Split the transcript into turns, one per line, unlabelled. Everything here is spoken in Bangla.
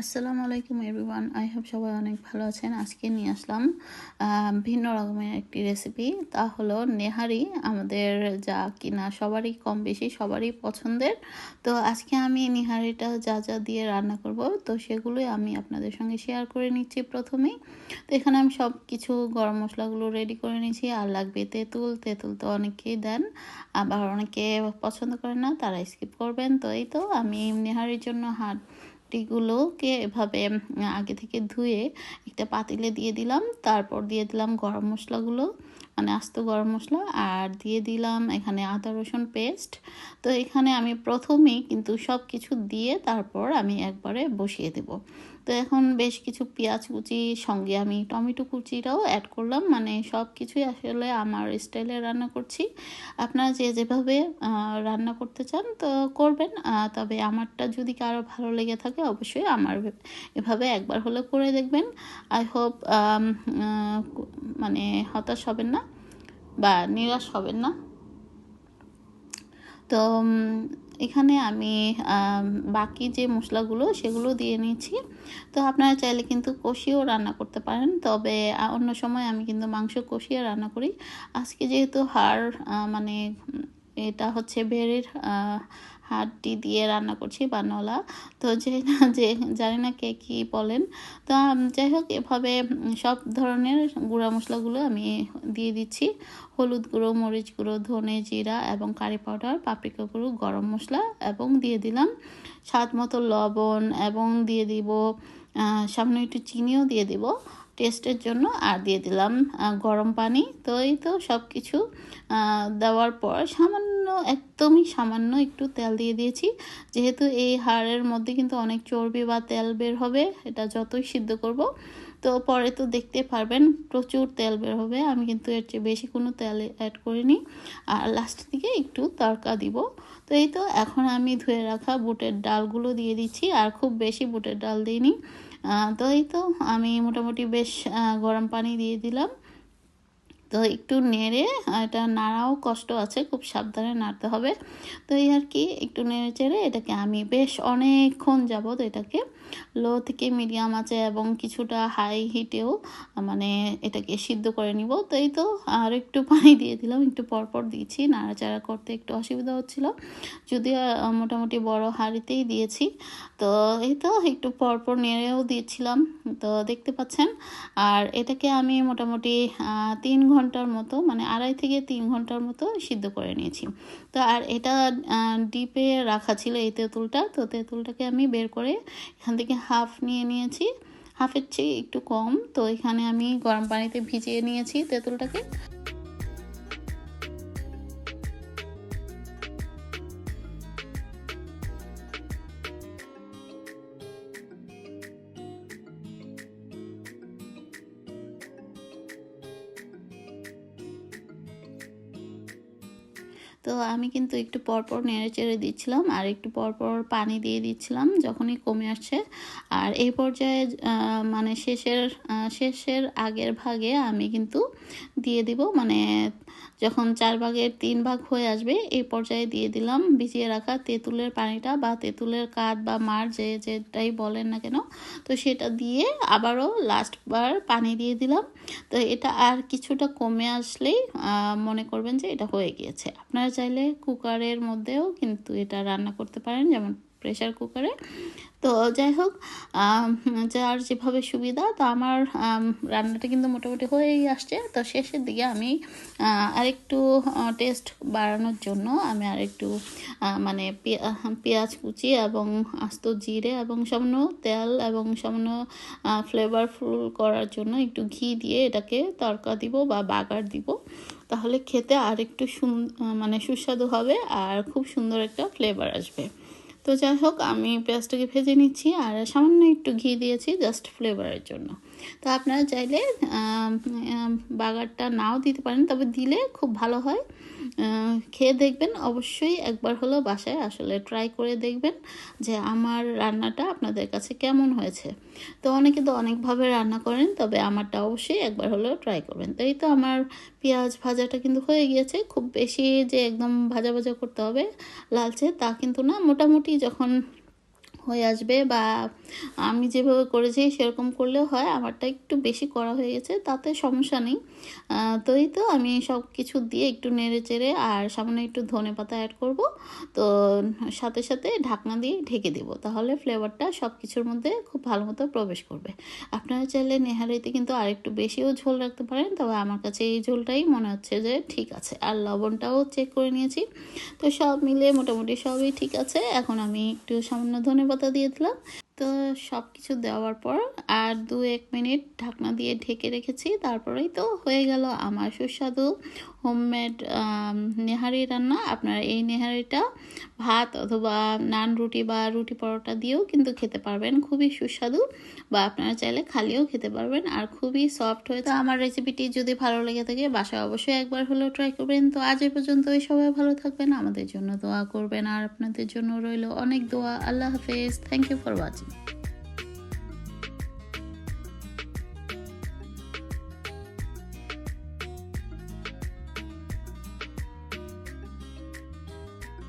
আসসালামু আলাইকুম এভরিওয়ান, আই হোপ সবাই অনেক ভালো আছেন। আজকে নিয়ে আসলাম ভিন্ন রকমের একটি রেসিপি, তা হলো নেহারি। আমাদের যা কিনা সবারই কম বেশি সবারই পছন্দের। তো আজকে আমি নেহারিটা যা যা দিয়ে রান্না করব, তো সেগুলোই আমি আপনাদের সঙ্গে শেয়ার করে নিচ্ছি প্রথমেই। তো এখানে আমি সব কিছু গরম মশলাগুলো রেডি করে নিয়েছি। আর লাগবে তেঁতুল। তেঁতুল তো অনেকেই দেন, আবার অনেকে পছন্দ করেন না, তারা স্কিপ করবেন। তো এই তো আমি নেহারির জন্য গুলোকে এভাবে আগে থেকে ধুয়ে একটা পাতিলে দিয়ে দিলাম। তারপর দিয়ে দিলাম গরম মশলাগুলো, মানে আস্ত গরম মশলা, আর দিয়ে দিলাম এখানে আদা রসুন পেস্ট। তো এখানে আমি প্রথমেই কিন্তু সব কিছু দিয়ে তারপর আমি একবারে বসিয়ে দেব। তো এখন বেশ কিছু পেঁয়াজ কুচি, সঙ্গে আমি টমেটো কুচিটাও অ্যাড করলাম। মানে সব কিছুই আসলে আমার স্টাইলে রান্না করছি। আপনারা যে যেভাবে রান্না করতে চান তো করবেন, তবে আমারটা যদি কারো ভালো লেগে থাকে অবশ্যই আমার এভাবে একবার হলে করে দেখবেন। আই হোপ মানে হতাশ হবেন না বা নিরাশ হবেন না। তো এখানে আমি বাকি যে মশলাগুলো সেগুলো দিয়ে নিয়েছি। তো আপনারা চাইলে কিন্তু কষিয়েও রান্না করতে পারেন, তবে অন্য সময় আমি কিন্তু মাংস কষিয়ে রান্না করি। আজকে যেহেতু হাড় মানে এটা হচ্ছে ভেড়ির হাড্ডি দিয়ে রান্না করছি বা নলা, তো জানি না কে কী বলেন। তো যাই হোক, এভাবে সব ধরনের গুঁড়া মশলাগুলো আমি দিয়ে দিচ্ছি। হলুদ গুঁড়ো, মরিচ গুঁড়ো, ধনে, জিরা এবং কারি পাউডার, পাপরিকা গুঁড়ো, গরম মশলা, এবং দিয়ে দিলাম স্বাদ মতো লবণ, এবং দিয়ে দিব সামান্য একটু চিনিও দিয়ে দিব টেস্টের জন্য, আর দিয়ে দিলাম গরম পানি। তো এই তো সব কিছু দেওয়ার পর সামান্য, একদমই সামান্য একটু তেল দিয়ে দিয়েছি। যেহেতু এই হাড়ের মধ্যে কিন্তু অনেক চর্বি বা তেল বের হবে এটা যতই সিদ্ধ করব। তো পরে তো দেখতে পারবেন প্রচুর তেল বের হবে। আমি কিন্তু এর চেয়ে বেশি কোনো তেল অ্যাড করিনি। আর লাস্টের দিকে একটু তড়কা দিব। তো এই তো এখন আমি ধুয়ে রাখা বুটের ডালগুলো দিয়ে দিচ্ছি, আর খুব বেশি বুটের ডাল দিইনি। তো এই তো আমি মোটামুটি বেশ গরম পানি দিয়ে দিলাম। তো একটু নেড়ে, এটা নাড়াও কষ্ট আছে, খুব সাবধানে নাড়তে হবে। তো এই আর কি, একটু নেড়ে চেড়ে এটাকে আমি বেশ অনেকক্ষণ যাবত এটাকে লো থেকে মিডিয়াম আছে এবং কিছুটা হাই হিটেও মানে এটাকে সিদ্ধ করে নিব। তো এই তো আর একটু পানি দিয়ে দিলাম, একটু পরপর দিয়েছি, নাড়াচাড়া করতে একটু অসুবিধা হচ্ছিল, যদিও মোটামুটি বড় হাঁড়িতেই দিয়েছি। তো এই তো একটু পরপর নেড়েও দিয়েছিলাম, তো দেখতে পাচ্ছেন। আর এটাকে আমি মোটামুটি 3 ঘন্টার মতো, মানে 2.5 থেকে 3 ঘন্টার মতো সিদ্ধ করে নিয়েছি। তো আর এটা ডিপে রাখা ছিল এই তেঁতুলটা। তো তেঁতুলটাকে আমি বের করে এখান থেকে হাফ নিয়ে নিয়েছি, হাফের চেয়ে একটু কম। তো এখানে আমি গরম পানিতে ভিজিয়ে নিয়েছি তেঁতুলটাকে। তো আমি কিন্তু একটু পরপর নেড়ে চেড়ে দিচ্ছিলাম, আর একটু পরপর পানি দিয়ে দিচ্ছিলাম যখনই কমে আসছে। আর এই পর্যায়ে মানে শেষের আগের ভাগে আমি কিন্তু দিয়ে দিব, মানে যখন 4 ভাগের 3 ভাগ হয়ে আসবে এই পর্যায়ে দিয়ে দিলাম ভিজিয়ে রাখা তেঁতুলের পানিটা, বা তেঁতুলের কাঠ বা মার যেটাই বলেন না কেন। তো সেটা দিয়ে আবারও লাস্টবার পানি দিয়ে দিলাম। তো এটা আর কিছুটা কমে আসলেই মনে করবেন যে এটা হয়ে গিয়েছে। আপনারা চাইলে কুকারের মধ্যেও কিন্তু এটা রান্না করতে পারেন, যেমন প্রেসার কুকারে। তো যাই হোক, যার যেভাবে সুবিধা। তো আমার রান্নাটা কিন্তু মোটামুটি হয়েই আসছে। তো শেষের দিকে আমি আরেকটু টেস্ট বাড়ানোর জন্য আমি আরেকটু মানে পেঁয়াজ কুচি এবং আস্ত জিরে এবং সামান্য তেল এবং সামান্য ফ্লেভারফুল করার জন্য একটু ঘি দিয়ে এটাকে তড়কা দিব বা বাগার দিব। তাহলে খেতে আর একটু মানে সুস্বাদু হবে, আর খুব সুন্দর একটা ফ্লেভার আসবে। তো যাই হোক, আমি পেঁয়াজটাকে ভেজে নিচ্ছি আর সামান্য একটু ঘি দিয়েছি জাস্ট ফ্লেভারের জন্য। তো আপনারা চাইলে বাগারটা নাও দিতে পারেন, তবে দিলে খুব ভালো হয়। খেয়ে দেখবেন, অবশ্যই একবার হলেও বাসায় আসলে ট্রাই করে দেখবেন যে আমার রান্নাটা আপনাদের কাছে কেমন হয়েছে। তো অনেকে তো অনেকভাবে রান্না করেন, তবে আমারটা অবশ্যই একবার হলেও ট্রাই করবেন। তো এই তো আমার পেঁয়াজ ভাজাটা কিন্তু হয়ে গিয়েছে। খুব বেশি যে একদম ভাজা ভাজা করতে হবে লালচে তা কিন্তু না, মোটামুটি যখন হয়ে আসবে বা আমি যেভাবে করেছি সেরকম করলেও হয়। আমারটা একটু বেশি করা হয়ে গেছে, তাতে সমস্যা নেই। তো এই তো আমি সব কিছু দিয়ে একটু নেড়ে চেড়ে আর সামান্য একটু ধনেপাতা অ্যাড করব। তো সাথে সাথে ঢাকনা দিয়ে ঢেকে দেবো, তাহলে ফ্লেভারটা সব কিছুর মধ্যে খুব ভালো মতো প্রবেশ করবে। আপনারা চাইলে নেহারিতে কিন্তু আরেকটু বেশিও ঝোল রাখতে পারেন, তবে আমার কাছে এই ঝোলটাই মনে হচ্ছে যে ঠিক আছে। আর লবণটাও চেক করে নিয়েছি, তো সব মিলিয়ে মোটামুটি সবই ঠিক আছে। এখন আমি একটু সামান্য ধনেপাতা দিয়ে দিলাম। তো সব কিছু দেওয়ার পর আর 2-1 মিনিট ঢাকনা দিয়ে ঢেকে রেখেছি। তারপরেই তো হয়ে গেল আমার সুস্বাদু হোমমেড নেহারি রান্না। আপনারা এই নেহারিটা ভাত অথবা নান রুটি বা রুটি পরোটা দিয়েও কিন্তু খেতে পারবেন, খুবই সুস্বাদু। বা আপনারা চাইলে খালিও খেতে পারবেন, আর খুবই সফট হয়েছে। আমার রেসিপিটি যদি ভালো লেগে থাকে বাসায় অবশ্যই একবার হলেও ট্রাই করবেন। তো আজ এই পর্যন্তই, সবাই ভালো থাকবেন, আমাদের জন্য দোয়া করবেন, আর আপনাদের জন্য রইল অনেক দোয়া। আল্লাহ হাফেজ। Thank you for watching.